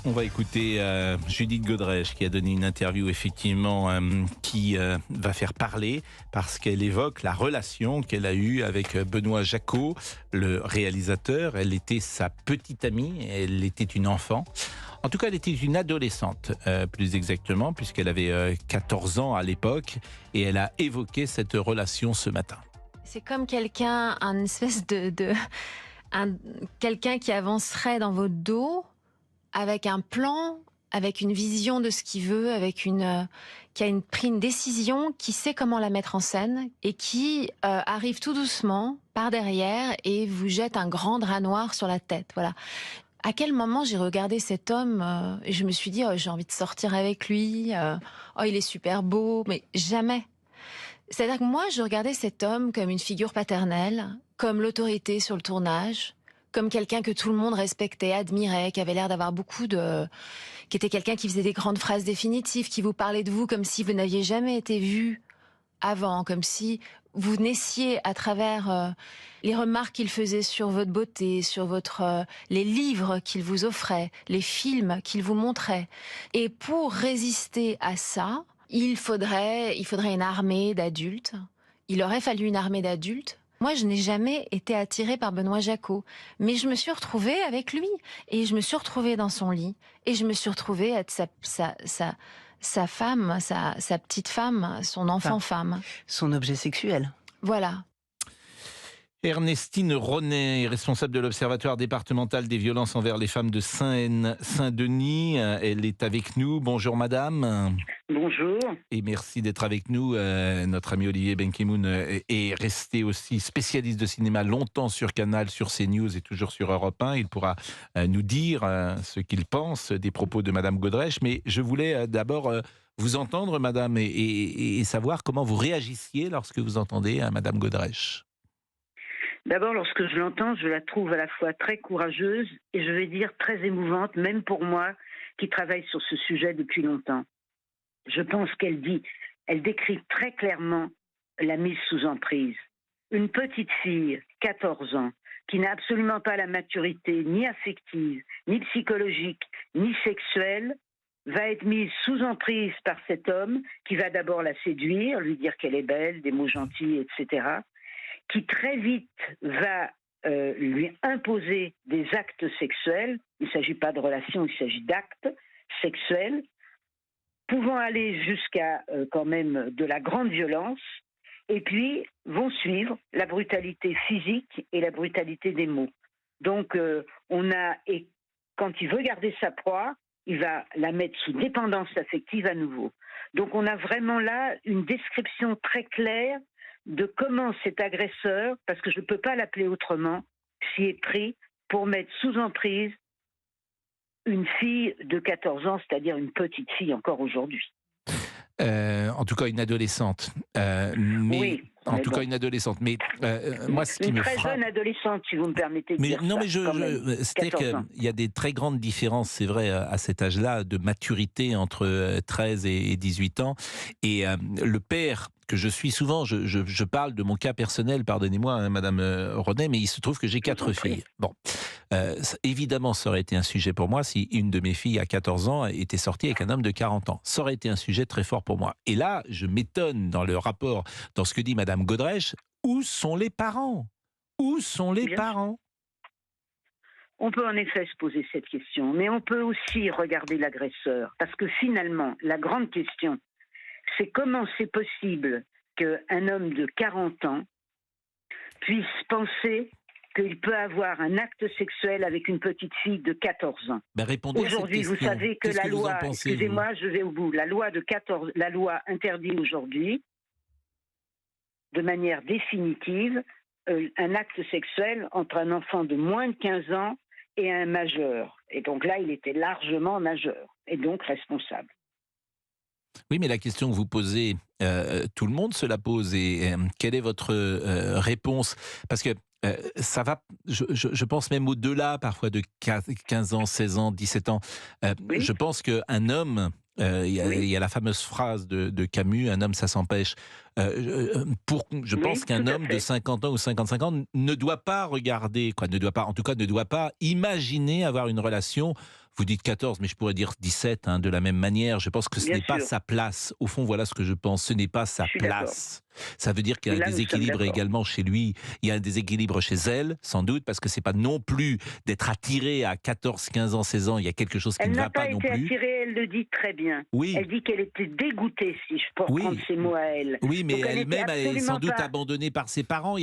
On va écouter Judith Godrèche qui a donné une interview effectivement qui va faire parler parce qu'elle évoque la relation qu'elle a eue avec Benoît Jacquot, le réalisateur. Elle était sa petite amie, elle était une enfant. En tout cas, elle était une adolescente, plus exactement, puisqu'elle avait 14 ans à l'époque et elle a évoqué cette relation ce matin. C'est comme quelqu'un, un espèce quelqu'un qui avancerait dans votre dos avec un plan, avec une vision de ce qu'il veut, qui a pris une décision, qui sait comment la mettre en scène et qui arrive tout doucement par derrière et vous jette un grand drap noir sur la tête. Voilà. À quel moment j'ai regardé cet homme et je me suis dit j'ai envie de sortir avec lui, il est super beau, mais jamais. C'est-à-dire que moi, je regardais cet homme comme une figure paternelle, comme l'autorité sur le tournage, comme quelqu'un que tout le monde respectait, admirait, qui avait l'air d'avoir qui était quelqu'un qui faisait des grandes phrases définitives, qui vous parlait de vous comme si vous n'aviez jamais été vu avant, comme si vous naissiez à travers les remarques qu'il faisait sur votre beauté, sur les livres qu'il vous offrait, les films qu'il vous montrait. Et pour résister à ça, il faudrait une armée d'adultes. Il aurait fallu une armée d'adultes. Moi, je n'ai jamais été attirée par Benoît Jacquot, mais je me suis retrouvée avec lui, et je me suis retrouvée dans son lit, et je me suis retrouvée être sa femme, sa petite femme, son enfant femme. Son objet sexuel. Voilà. Ernestine Ronet, responsable de l'Observatoire départemental des violences envers les femmes de Saint-Denis. Elle est avec nous. Bonjour madame. Bonjour. Et merci d'être avec nous. Notre ami Olivier Benkemoun est resté aussi spécialiste de cinéma longtemps sur Canal, sur CNews et toujours sur Europe 1. Il pourra nous dire ce qu'il pense des propos de madame Godrèche. Mais je voulais d'abord vous entendre madame et savoir comment vous réagissiez lorsque vous entendez madame Godrèche. D'abord, lorsque je l'entends, je la trouve à la fois très courageuse et je vais dire très émouvante, même pour moi qui travaille sur ce sujet depuis longtemps. Je pense qu'elle décrit très clairement la mise sous emprise. Une petite fille, 14 ans, qui n'a absolument pas la maturité ni affective, ni psychologique, ni sexuelle, va être mise sous emprise par cet homme qui va d'abord la séduire, lui dire qu'elle est belle, des mots gentils, etc., qui très vite va lui imposer des actes sexuels. Il ne s'agit pas de relations, il s'agit d'actes sexuels, pouvant aller jusqu'à quand même de la grande violence, et puis vont suivre la brutalité physique et la brutalité des mots. Donc et quand il veut garder sa proie, il va la mettre sous dépendance affective à nouveau. Donc on a vraiment là une description très claire de comment cet agresseur, parce que je ne peux pas l'appeler autrement, s'y est pris pour mettre sous emprise une fille de 14 ans, c'est-à-dire une petite fille encore aujourd'hui. En tout cas, une adolescente. Mais une adolescente. Mais moi, ce qui me frappe... Une très jeune adolescente, si vous me permettez de dire ça. C'est-à-dire qu'il y a des très grandes différences, c'est vrai, à cet âge-là, de maturité entre 13 et 18 ans. Et le père que je suis souvent, je parle de mon cas personnel, pardonnez-moi, hein, madame Ronet, mais il se trouve que j'ai 4 filles. Bon. Évidemment, ça aurait été un sujet pour moi si une de mes filles à 14 ans était sortie avec un homme de 40 ans. Ça aurait été un sujet très fort pour moi. Et là, je m'étonne dans le rapport, dans ce que dit madame Godrèche, où sont les parents ? Où sont les parents ? On peut en effet se poser cette question, mais on peut aussi regarder l'agresseur. Parce que finalement, la grande question, c'est comment c'est possible qu'un homme de 40 ans puisse penser qu'il peut avoir un acte sexuel avec une petite fille de 14 ans. Aujourd'hui, vous savez que la loi, excusez-moi, je vais au bout, la loi interdit aujourd'hui, de manière définitive, un acte sexuel entre un enfant de moins de 15 ans et un majeur. Et donc là, il était largement majeur, et donc responsable. Oui, mais la question que vous posez, tout le monde se la pose. Et quelle est votre réponse ? Parce que ça va, je pense même au-delà parfois de 15 ans, 16 ans, 17 ans. Oui. Je pense qu'un homme, il y a la fameuse phrase de Camus, un homme ça s'empêche. Je pense qu'un homme de 50 ans ou 55 ans ne doit pas regarder, ne doit pas imaginer avoir une relation, Vous dites 14, mais je pourrais dire 17, de la même manière. Je pense que ce Bien n'est pas sûr, sa place. Au fond, voilà ce que je pense. Ce n'est pas je sa suis d'accord. place. Ça veut dire qu'il y a un Là, nous sommes déséquilibre d'accord. également chez lui. Il y a un déséquilibre chez elle, sans doute, parce que c'est pas non plus d'être attiré à 14, 15 ans, 16 ans. Il y a quelque chose qui Elle ne n'a va pas pas non été plus. attirée, elle le dit très bien. Oui, Elle dit qu'elle était dégoûtée, si je peux reprendre oui, ses mots à elle. oui, mais Donc elle n'était elle-même est sans absolument doute pas... abandonnée par ses parents.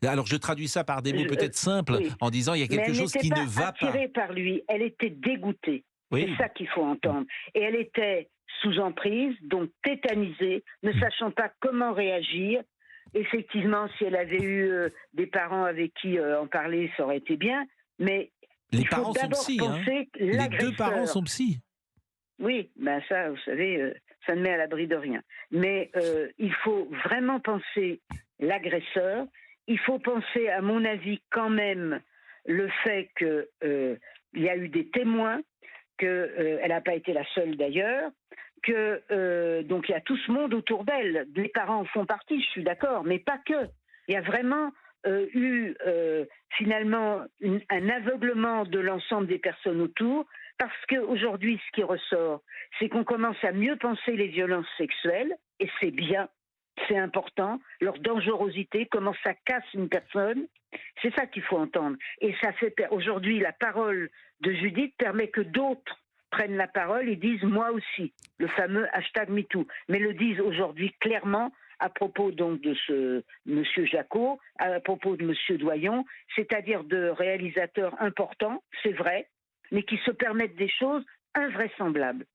Alors je traduis ça par des mots je- euh, peut-être simples, oui, en disant il y a mais quelque elle chose n'était qui ne pas va pas. attirée par lui, elle était dégoûtée. C'est Oui. ça qu'il faut entendre. Et elle était sous emprise, donc tétanisée, ne sachant pas comment réagir. Effectivement, si elle avait eu des parents avec qui en parler, ça aurait été bien. Mais Les il faut parents sont d'abord psy, hein. penser que Les deux parents l'agresseur... sont psy. Oui, ben ça, vous savez, ça ne met à l'abri de rien. Mais il faut vraiment penser l'agresseur. Il faut penser, à mon avis, quand même, le fait qu'il y a eu des témoins, qu'elle n'a pas été la seule d'ailleurs, que donc il y a tout ce monde autour d'elle. Les parents en font partie, je suis d'accord, mais pas que. Il y a vraiment eu finalement un aveuglement de l'ensemble des personnes autour, parce qu'aujourd'hui, ce qui ressort, c'est qu'on commence à mieux penser les violences sexuelles, et c'est bien, c'est important, leur dangerosité, comment ça casse une personne, c'est ça qu'il faut entendre. Et ça fait aujourd'hui, la parole de Judith permet que d'autres prennent la parole et disent moi aussi, le fameux #MeToo, mais le disent aujourd'hui clairement à propos donc de ce monsieur Jacot, à propos de monsieur Doyon, c'est-à-dire de réalisateurs importants, c'est vrai, mais qui se permettent des choses invraisemblables,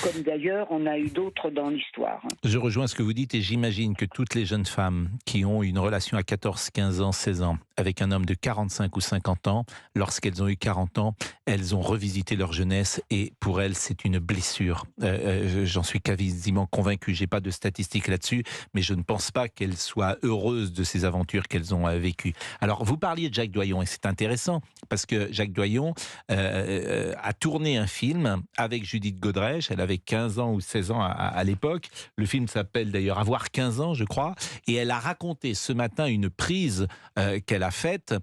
comme d'ailleurs on a eu d'autres dans l'histoire. Je rejoins ce que vous dites et j'imagine que toutes les jeunes femmes qui ont une relation à 14, 15 ans, 16 ans avec un homme de 45 ou 50 ans, lorsqu'elles ont eu 40 ans, elles ont revisité leur jeunesse et pour elles, c'est une blessure. J'en suis quasiment convaincu. J'ai pas de statistiques là-dessus, mais je ne pense pas qu'elles soient heureuses de ces aventures qu'elles ont vécues. Alors, vous parliez de Jacques Doyon et c'est intéressant parce que Jacques Doyon a tourné un film avec Judith Godrèche. Elle avait 15 ans ou 16 ans à l'époque. Le film s'appelle d'ailleurs Avoir 15 ans, je crois. Et elle a raconté ce matin une prise qu'elle a faite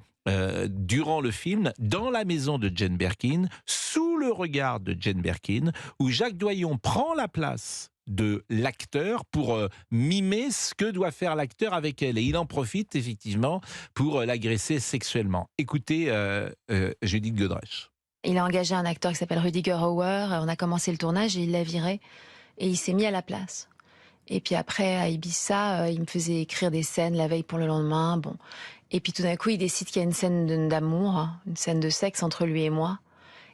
durant le film, dans la maison de Jane Birkin, sous le regard de Jane Birkin, où Jacques Doyon prend la place de l'acteur pour mimer ce que doit faire l'acteur avec elle. Et il en profite effectivement pour l'agresser sexuellement. Écoutez Judith Godrèche. Il a engagé un acteur qui s'appelle Rudiger Hauer. On a commencé le tournage et il l'a viré. Et il s'est mis à la place. Et puis après, à Ibiza, il me faisait écrire des scènes la veille pour le lendemain. Bon. Et puis tout d'un coup, il décide qu'il y a une scène d'amour, une scène de sexe entre lui et moi.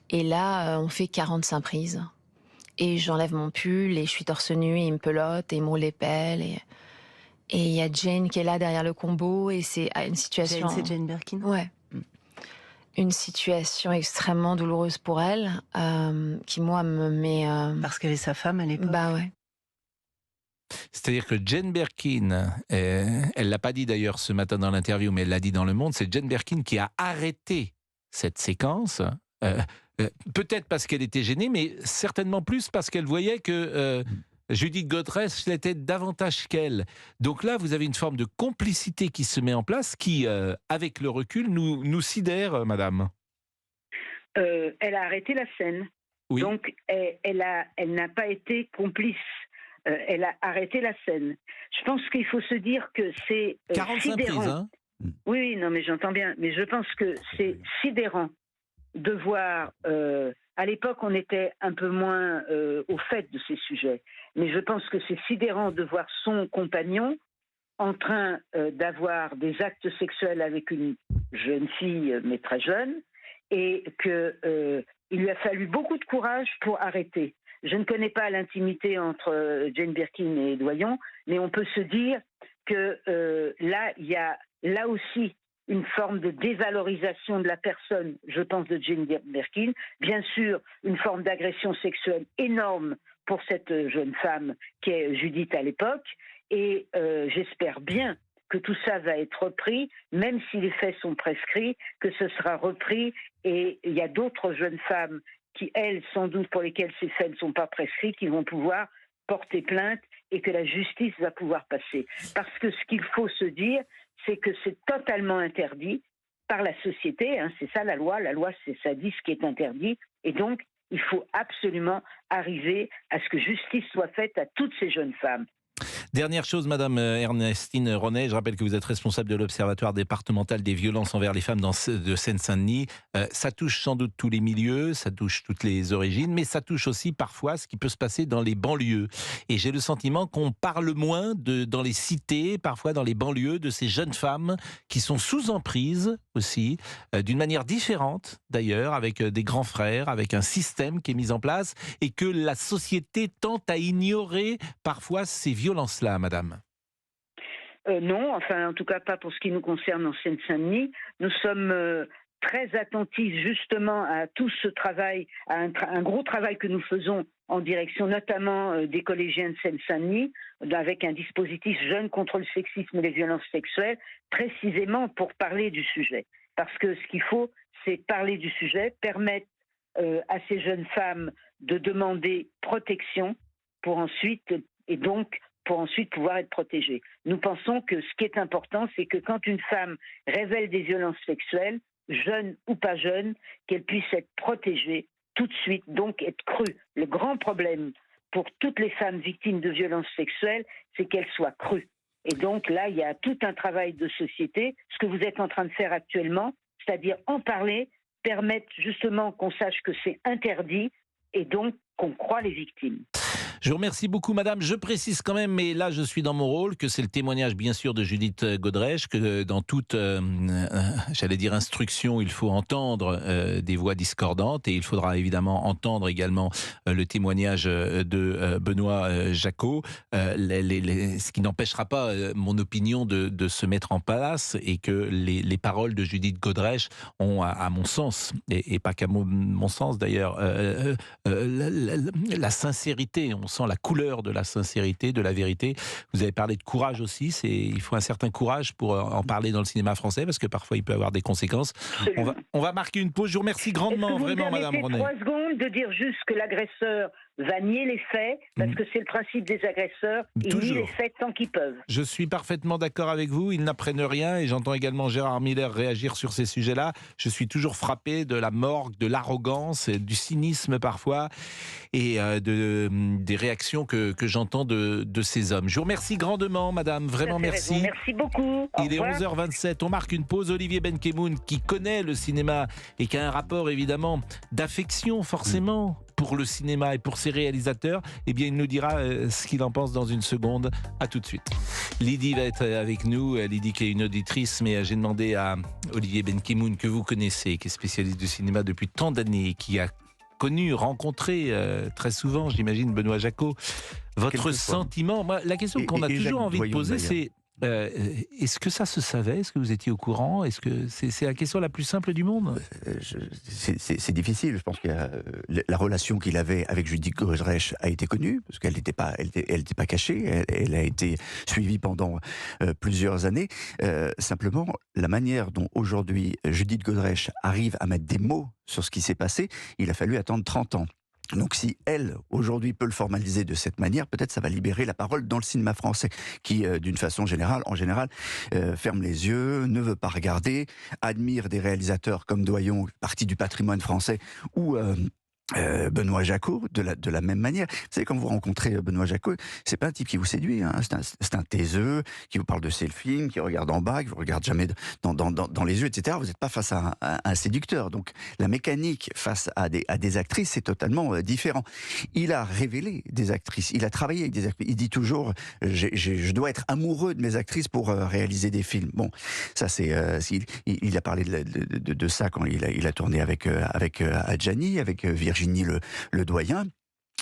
Et là, on fait 45 prises. Et j'enlève mon pull et je suis torse nu et il me pelote et il me roule les pelles. Et il y a Jane qui est là derrière le combo et c'est une situation... Jane, c'est Jane Birkin. Ouais. Une situation extrêmement douloureuse pour elle, qui moi me met... Parce qu'elle est sa femme à l'époque. Bah ouais. C'est-à-dire que Jane Birkin, elle l'a pas dit d'ailleurs ce matin dans l'interview, mais elle l'a dit dans Le Monde, c'est Jane Birkin qui a arrêté cette séquence, peut-être parce qu'elle était gênée, mais certainement plus parce qu'elle voyait que Judith Godrèche l'était davantage qu'elle. Donc là, vous avez une forme de complicité qui se met en place, qui, avec le recul, nous sidère, madame. Elle a arrêté la scène. Oui. Donc, elle n'a pas été complice. Elle a arrêté la scène. Je pense qu'il faut se dire que c'est 45 sidérant. prises, hein. Oui, non, mais j'entends bien. Mais je pense que c'est sidérant de voir... à l'époque, on était un peu moins au fait de ces sujets. Mais je pense que c'est sidérant de voir son compagnon en train d'avoir des actes sexuels avec une jeune fille, mais très jeune, et qu'il lui a fallu beaucoup de courage pour arrêter. Je ne connais pas l'intimité entre Jane Birkin et Doyon, mais on peut se dire que là, il y a là aussi une forme de dévalorisation de la personne, je pense, de Jane Birkin. Bien sûr, une forme d'agression sexuelle énorme pour cette jeune femme qui est Judith à l'époque. Et j'espère bien que tout ça va être repris, même si les faits sont prescrits, que ce sera repris. Et il y a d'autres jeunes femmes qui, elles, sans doute pour lesquelles ces faits ne sont pas prescrits, qui vont pouvoir porter plainte et que la justice va pouvoir passer. Parce que ce qu'il faut se dire, c'est que c'est totalement interdit par la société, hein, c'est ça la loi c'est ça dit ce qui est interdit, et donc Il faut absolument arriver à ce que justice soit faite à toutes ces jeunes femmes. Dernière chose, Madame Ernestine Ronay, je rappelle que vous êtes responsable de l'Observatoire départemental des violences envers les femmes de Seine-Saint-Denis. Ça touche sans doute tous les milieux, ça touche toutes les origines, mais ça touche aussi parfois ce qui peut se passer dans les banlieues. Et j'ai le sentiment qu'on parle moins dans les cités, parfois dans les banlieues, de ces jeunes femmes qui sont sous emprise aussi, d'une manière différente d'ailleurs, avec des grands frères, avec un système qui est mis en place, et que la société tente à ignorer parfois ces violences-là, madame. Non, enfin en tout cas pas pour ce qui nous concerne en Seine-Saint-Denis. Nous sommes très attentifs justement à tout ce travail, à un gros travail que nous faisons en direction notamment des collégiens de Seine-Saint-Denis, avec un dispositif Jeunes contre le sexisme et les violences sexuelles, précisément pour parler du sujet. Parce que ce qu'il faut, c'est parler du sujet, permettre à ces jeunes femmes de demander protection pour ensuite pouvoir être protégée. Nous pensons que ce qui est important, c'est que quand une femme révèle des violences sexuelles, jeune ou pas jeune, qu'elle puisse être protégée tout de suite, donc être crue. Le grand problème pour toutes les femmes victimes de violences sexuelles, c'est qu'elles soient crues. Et donc là, il y a tout un travail de société, ce que vous êtes en train de faire actuellement, c'est-à-dire en parler, permettre justement qu'on sache que c'est interdit et donc qu'on croit les victimes. Je vous remercie beaucoup, madame. Je précise quand même, mais là je suis dans mon rôle, que c'est le témoignage bien sûr de Judith Godrèche, que dans toute, j'allais dire instruction, il faut entendre des voix discordantes, et il faudra évidemment entendre également le témoignage de Benoît Jacot, ce qui n'empêchera pas mon opinion de se mettre en place, et que les paroles de Judith Godrèche ont, à mon sens, et pas qu'à mon sens d'ailleurs, la sincérité. On sent la couleur de la sincérité, de la vérité. Vous avez parlé de courage aussi. Il faut un certain courage pour en parler dans le cinéma français, parce que parfois il peut avoir des conséquences. On va marquer une pause. Je vous remercie grandement, vraiment, madame Ronay. 3 secondes de dire juste que l'agresseur va nier les faits, parce que c'est le principe des agresseurs. Ils nient les faits tant qu'ils peuvent. Je suis parfaitement d'accord avec vous. Ils n'apprennent rien, et j'entends également Gérard Miller réagir sur ces sujets-là. Je suis toujours frappé de la morgue, de l'arrogance, du cynisme parfois, et des réactions que j'entends de ces hommes. Je vous remercie grandement, madame. Vraiment merci. Raison. Merci beaucoup. Il est 11h27. On marque une pause. Olivier Benkemoun, qui connaît le cinéma et qui a un rapport évidemment d'affection forcément pour le cinéma et pour ses réalisateurs, eh bien il nous dira ce qu'il en pense dans une seconde. À tout de suite. Lydie va être avec nous. Lydie qui est une auditrice, mais j'ai demandé à Olivier Benkemoun, que vous connaissez, qui est spécialiste du cinéma depuis tant d'années, qui a rencontré très souvent, j'imagine, Benoît Jacot. Votre sentiment, moi, la question qu'on a toujours envie de poser, c'est est-ce que ça se savait? Est-ce que vous étiez au courant? Est-ce que c'est la question la plus simple du monde? C'est difficile. Je pense que la relation qu'il avait avec Judith Godrèche a été connue, parce qu'elle n'était pas cachée. Elle a été suivie pendant plusieurs années. Simplement, la manière dont aujourd'hui Judith Godrèche arrive à mettre des mots sur ce qui s'est passé, il a fallu attendre 30 ans. Donc si elle, aujourd'hui, peut le formaliser de cette manière, peut-être ça va libérer la parole dans le cinéma français, qui, d'une façon générale, ferme les yeux, ne veut pas regarder, admire des réalisateurs comme Doyon, partie du patrimoine français, ou Benoît Jacot, de la même manière. Vous savez, quand vous rencontrez Benoît Jacot, c'est pas un type qui vous séduit, hein. C'est un taiseux, qui vous parle de ses films, qui regarde en bas, qui vous regarde jamais dans les yeux, etc. Vous n'êtes pas face à un séducteur. Donc, la mécanique face à des actrices, c'est totalement différent. Il a révélé des actrices, il a travaillé avec des actrices. Il dit toujours, je dois être amoureux de mes actrices pour réaliser des films. Bon, ça il a parlé de ça quand il a tourné avec Adjani, avec Virginie Le Doyen.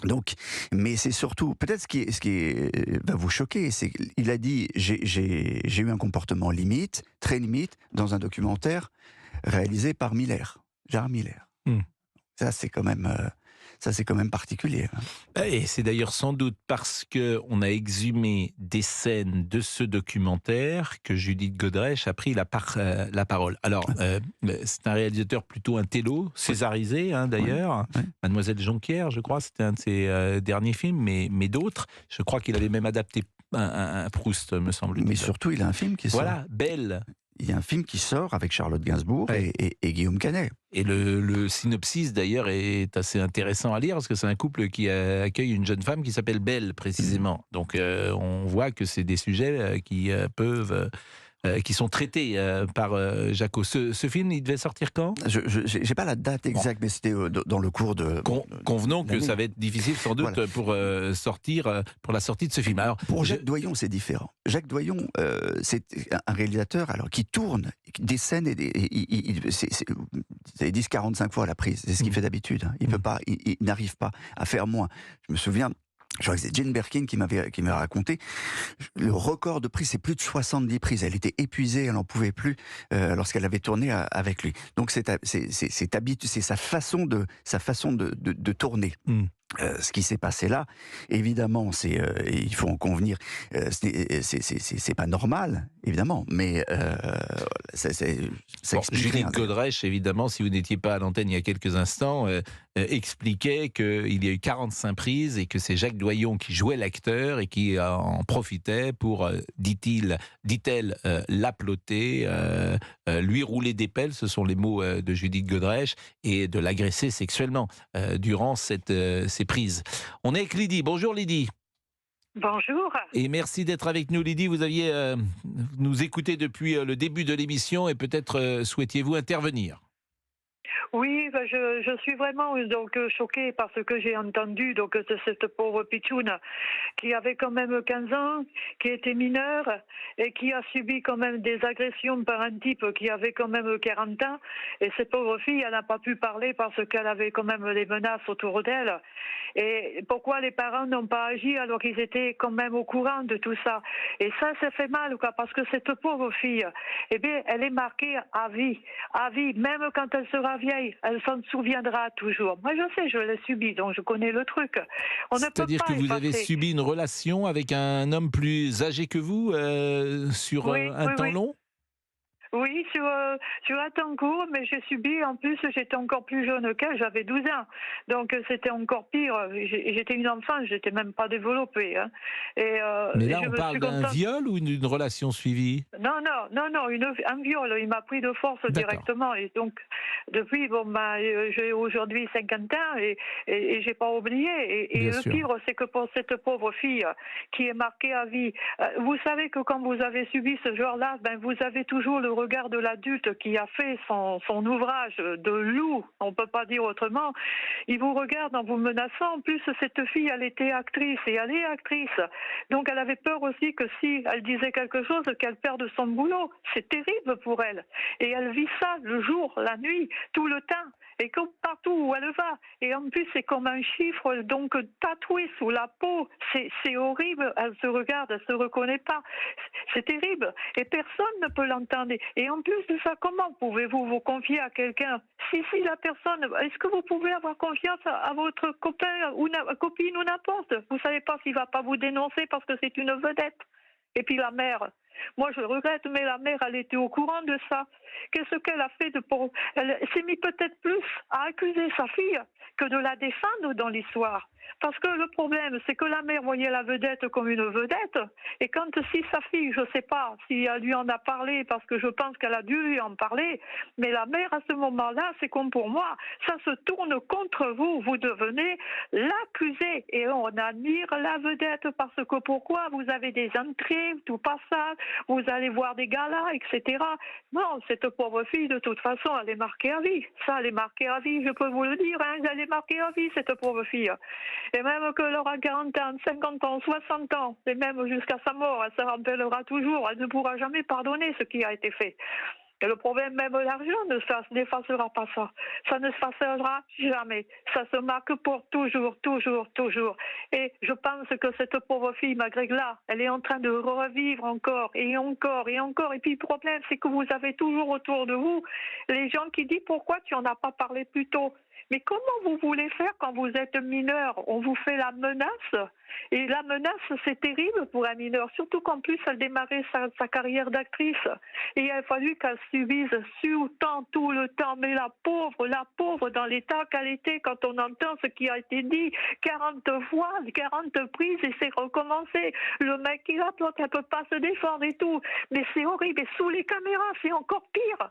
Donc, mais c'est surtout, peut-être ce qui va vous choquer, c'est qu'il a dit j'ai eu un comportement très limite, dans un documentaire réalisé par Gérard Miller. Ça c'est quand même particulier. Et c'est d'ailleurs sans doute parce qu'on a exhumé des scènes de ce documentaire que Judith Godrèche a pris la parole. Alors, c'est un réalisateur plutôt intello, césarisé d'ailleurs. Ouais. Mademoiselle Jonquière, je crois, c'était un de ses derniers films, mais d'autres. Je crois qu'il avait même adapté un Proust, me semble-t-il. Mais surtout, il a un film qui est Voilà, Belle. il y a un film qui sort avec Charlotte Gainsbourg Ouais. et Guillaume Canet. Et le synopsis d'ailleurs est assez intéressant à lire parce que c'est un couple qui accueille une jeune femme qui s'appelle Belle précisément. Donc on voit que c'est des sujets qui sont traités par Jaco. Ce film, il devait sortir quand ? Je n'ai pas la date exacte, mais c'était dans le cours de... Convenons que l'année. ça va être difficile sans doute Voilà. pour la sortie de ce film. Alors, Pour Jacques Doyon, c'est différent. Jacques Doyon, c'est un réalisateur qui tourne des scènes c'est 10-45 fois la prise. C'est ce qu'il fait d'habitude. Hein. Il n'arrive pas à faire moins. Je me souviens. Je crois que c'est Jane Birkin qui m'avait raconté. Le record de prise, c'est plus de 70 prises. Elle était épuisée, elle n'en pouvait plus lorsqu'elle avait tourné avec lui. Donc c'est sa façon de tourner. Ce qui s'est passé là, évidemment, il faut en convenir, c'est pas normal, évidemment, mais ça explique Judith rien. Godrèche, évidemment, si vous n'étiez pas à l'antenne il y a quelques instants, expliquait qu'il y a eu 45 prises et que c'est Jacques Doyon qui jouait l'acteur et qui en profitait pour, dit-elle, l'appeloter, lui rouler des pelles, ce sont les mots de Judith Godrèche, et de l'agresser sexuellement durant ces prises. On est avec Lydie. Bonjour Lydie. Bonjour. Et merci d'être avec nous Lydie. Vous aviez nous écouté depuis le début de l'émission et peut-être souhaitiez-vous intervenir. Oui, je suis vraiment donc choquée par ce que j'ai entendu donc de cette pauvre pitchoune qui avait quand même 15 ans, qui était mineure et qui a subi quand même des agressions par un type qui avait quand même 40 ans. Et cette pauvre fille, elle n'a pas pu parler parce qu'elle avait quand même des menaces autour d'elle. Et pourquoi les parents n'ont pas agi alors qu'ils étaient quand même au courant de tout ça? Et ça fait mal, quoi, parce que cette pauvre fille, eh bien, elle est marquée à vie, même quand elle sera vieille, elle s'en souviendra toujours. Moi, je sais, je l'ai subi, donc je connais le truc. C'est-à-dire que vous avez subi une relation avec un homme plus âgé que vous sur un temps long ? Oui, sur un temps court, mais j'ai subi, en plus, j'étais encore plus jeune qu'elle, j'avais 12 ans. Donc, c'était encore pire. J'étais une enfant, j'étais même pas développée. Hein. Mais là, on parle d'un viol ou d'une relation suivie ? Non, un viol. Il m'a pris de force directement. Et donc, depuis, j'ai aujourd'hui 50 ans et j'ai pas oublié. Et le pire, c'est que pour cette pauvre fille qui est marquée à vie, vous savez que quand vous avez subi ce genre-là, vous avez toujours le regard de l'adulte qui a fait son ouvrage de loup, on ne peut pas dire autrement. Il vous regarde en vous menaçant. En plus, cette fille, elle était actrice et elle est actrice. Donc, elle avait peur aussi que si elle disait quelque chose, qu'elle perde son boulot. C'est terrible pour elle. Et elle vit ça le jour, la nuit, tout le temps. Et comme partout où elle va. Et en plus, c'est comme un chiffre, donc tatoué sous la peau. C'est horrible. Elle se regarde, elle se reconnaît pas. C'est terrible. Et personne ne peut l'entendre. Et en plus de ça, comment pouvez-vous vous confier à quelqu'un? Si la personne, est-ce que vous pouvez avoir confiance à votre copain ou copine ou n'importe? Vous savez pas s'il va pas vous dénoncer parce que c'est une vedette. Et puis la mère, moi je regrette, mais la mère, elle était au courant de ça. Qu'est-ce qu'elle a fait elle s'est mise peut-être plus à accuser sa fille que de la défendre dans l'histoire. Parce que le problème, c'est que la mère voyait la vedette comme une vedette, et si sa fille, je ne sais pas si elle lui en a parlé, parce que je pense qu'elle a dû lui en parler, mais la mère, à ce moment-là, c'est comme pour moi, ça se tourne contre vous, vous devenez l'accusé, et on admire la vedette, parce que pourquoi? Vous avez des entrées, tout pas ça, vous allez voir des galas, etc. Non, cette pauvre fille, de toute façon, elle est marquée à vie. Ça, elle est marquée à vie, je peux vous le dire, hein, elle est marquée à vie, cette pauvre fille. Et même qu'elle aura 40 ans, 50 ans, 60 ans, et même jusqu'à sa mort, elle se rappellera toujours, elle ne pourra jamais pardonner ce qui a été fait. Et le problème, même l'argent n'effacera pas ça. Ça ne s'effacera jamais. Ça se marque pour toujours, toujours, toujours. Et je pense que cette pauvre fille, malgré là, elle est en train de revivre encore, et encore, et encore. Et puis le problème, c'est que vous avez toujours autour de vous les gens qui disent « Pourquoi tu n'en as pas parlé plus tôt ?» Mais comment vous voulez faire quand vous êtes mineur? On vous fait la menace. Et la menace, c'est terrible pour un mineur, surtout qu'en plus, elle démarrait sa carrière d'actrice. Et il a fallu qu'elle subisse tout le temps. Mais la pauvre, dans l'état qu'elle était, quand on entend ce qui a été dit, 40 fois, 40 prises, et c'est recommencé. Le mec qui la plante, elle peut pas se défendre et tout. Mais c'est horrible. Et sous les caméras, c'est encore pire.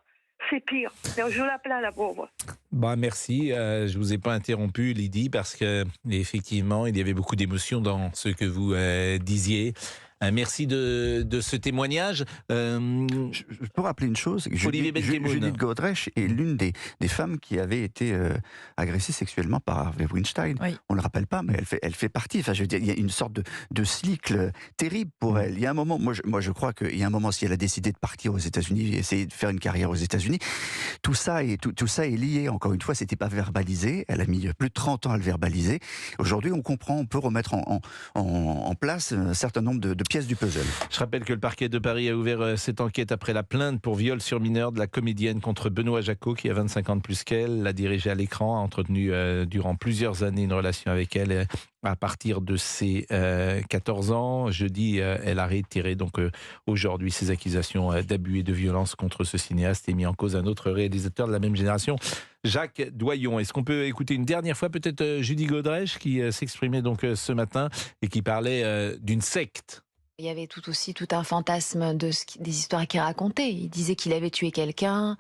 C'est pire. Je la plains, la pauvre. Bah merci, je vous ai pas interrompu, Lydie, parce que effectivement, il y avait beaucoup d'émotions dans ce que vous disiez. Merci de ce témoignage. Je peux rappeler une chose. Olivier Benkemoun. Judith Godrèche est l'une des femmes qui avait été agressée sexuellement par Harvey Weinstein. Oui. On ne le rappelle pas, mais elle fait partie. Enfin, je veux dire, il y a une sorte de cycle terrible pour elle. Il y a un moment, moi je crois qu'il y a un moment, si elle a décidé de partir aux États-Unis, essayer de faire une carrière aux États-Unis, tout ça est lié. Encore une fois, c'était pas verbalisé. Elle a mis plus de 30 ans à le verbaliser. Aujourd'hui, on comprend, on peut remettre en place un certain nombre de pièces du puzzle. Je rappelle que le parquet de Paris a ouvert cette enquête après la plainte pour viol sur mineur de la comédienne contre Benoît Jacot, qui a 25 ans de plus qu'elle, l'a dirigée à l'écran, a entretenu durant plusieurs années une relation avec elle à partir de ses 14 ans. Jeudi, elle a réitéré donc aujourd'hui ses accusations d'abus et de violence contre ce cinéaste et mis en cause un autre réalisateur de la même génération, Jacques Doyon. Est-ce qu'on peut écouter une dernière fois peut-être Judith Godrèche qui s'exprimait donc ce matin et qui parlait d'une secte? Il y avait tout un fantasme des histoires qu'il racontait. Il disait qu'il avait tué quelqu'un,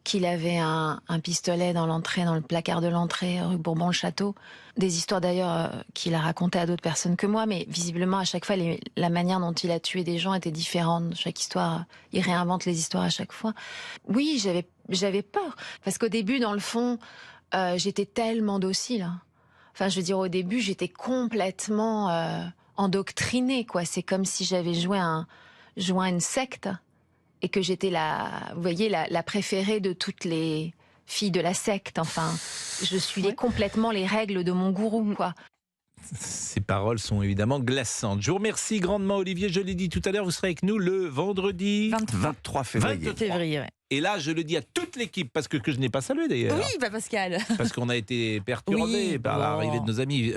qu'il avait un pistolet dans le placard de l'entrée, rue Bourbon-le-Château. Des histoires d'ailleurs qu'il a racontées à d'autres personnes que moi, mais visiblement à chaque fois, la manière dont il a tué des gens était différente. Chaque histoire, il réinvente les histoires à chaque fois. Oui, j'avais peur, parce qu'au début, dans le fond, j'étais tellement docile. Enfin, je veux dire, au début, j'étais complètement endoctrinée, quoi. C'est comme si j'avais joint une secte et que j'étais vous voyez, la préférée de toutes les filles de la secte. Enfin, je suivais complètement les règles de mon gourou, quoi. Ces paroles sont évidemment glaçantes. Je vous remercie grandement, Olivier. Je l'ai dit tout à l'heure, vous serez avec nous le vendredi 23 février. 23. Ouais. Et là, je le dis à toute l'équipe, parce que je n'ai pas salué d'ailleurs. Oui, Pascal. Parce qu'on a été perturbés par l'arrivée de nos amis.